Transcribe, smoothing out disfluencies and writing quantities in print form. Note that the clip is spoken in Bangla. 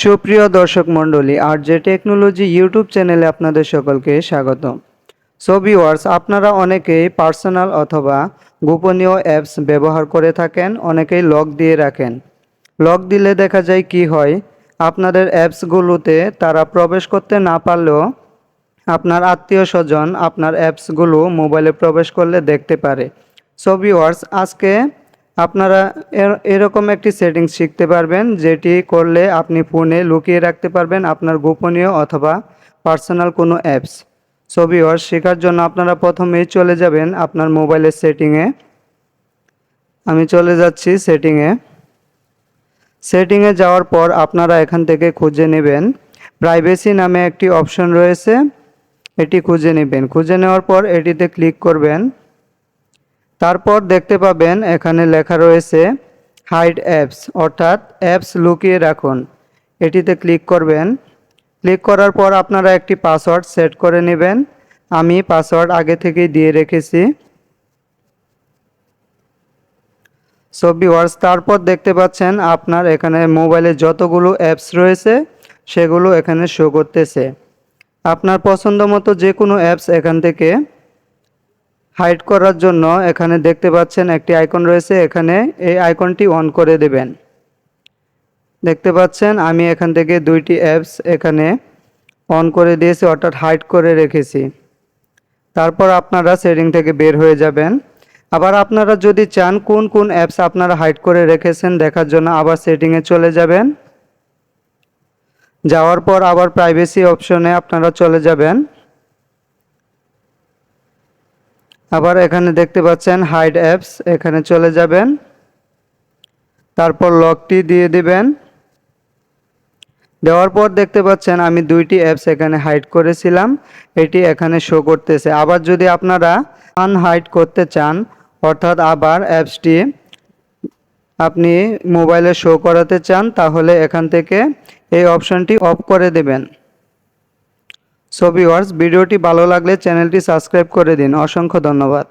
সুপ্রিয় দর্শক মণ্ডলী, আর যে টেকনোলজি ইউটিউব চ্যানেলে আপনাদের সকলকে স্বাগত। সো ভিউয়ার্স, আপনারা অনেকেই পার্সোনাল অথবা গোপনীয় অ্যাপস ব্যবহার করে থাকেন, অনেকেই লক দিয়ে রাখেন। লক দিলে দেখা যায় কি হয়, আপনাদের অ্যাপসগুলোতে তারা প্রবেশ করতে না পারলেও আপনার আত্মীয় স্বজন আপনার অ্যাপসগুলো মোবাইলে প্রবেশ করলে দেখতে পারে। সো ভিউয়ার্স, আজকে আপনারা এরকম একটি সেটিংস শিখতে পারবেন, যেটি করলে আপনি ফোনে লুকিয়ে রাখতে পারবেন আপনার গোপনীয় অথবা পার্সোনাল কোনো অ্যাপস। সো ভিউয়ার্স, শেখার জন্য আপনারা প্রথমেই চলে যাবেন আপনার মোবাইলের সেটিংয়ে। আমি চলে যাচ্ছি সেটিংয়ে যাওয়ার পর আপনারা এখান থেকে খুঁজে নেবেন প্রাইভেসি নামে একটি অপশন রয়েছে, এটি খুঁজে নেবেন। খুঁজে নেওয়ার পর এটিতে ক্লিক করবেন। তারপর দেখতে পাবেন এখানে লেখা রয়েছে হাইড অ্যাপস, অর্থাৎ অ্যাপস লুকিয়ে রাখুন। এটিতে ক্লিক করবেন। ক্লিক করার পর আপনারা একটি পাসওয়ার্ড সেট করে নেবেন। আমি পাসওয়ার্ড আগে থেকেই দিয়ে রেখেছি। সো ভিউয়ার্স, তারপর দেখতে পাচ্ছেন আপনার এখানে মোবাইলে যতগুলো অ্যাপস রয়েছে সেগুলো এখানে শো করতেছে। আপনার পছন্দ মতো যে কোনো অ্যাপস এখান থেকে হাইড করার জন্য এখানে দেখতে পাচ্ছেন একটি আইকন রয়েছে, এখানে এই আইকনটি অন করে দেবেন। দেখতে পাচ্ছেন আমি এখান থেকে দুইটি অ্যাপস এখানে অন করে দিয়েছি, অর্থাৎ হাইড করে রেখেছি। তারপর আপনারা সেটিং থেকে বের হয়ে যাবেন। আবার আপনারা যদি চান কোন কোন অ্যাপস আপনারা হাইড করে রেখেছেন দেখার জন্য আবার সেটিংয়ে চলে যাবেন। যাওয়ার পর আবার প্রাইভেসি অপশনে আপনারা চলে যাবেন। আবার এখানে দেখতে পাচ্ছেন হাইড অ্যাপস, এখানে চলে যাবেন। তারপর লকটি দিয়ে দিবেন। দেওয়ার পর দেখতে পাচ্ছেন আমি দুইটি অ্যাপস এখানে হাইড করেছিলাম, এটি এখানে শো করতেছে। আবার যদি আপনারা আনহাইড করতে চান, অর্থাৎ আবার অ্যাপসটি আপনি মোবাইলে শো করাতে চান, তাহলে এখান থেকে এই অপশনটি অফ করে দেবেন। সো ভিউয়ার্স, ভিডিওটি ভালো লাগলে চ্যানেলটি সাবস্ক্রাইব করে দিন। অসংখ্য ধন্যবাদ।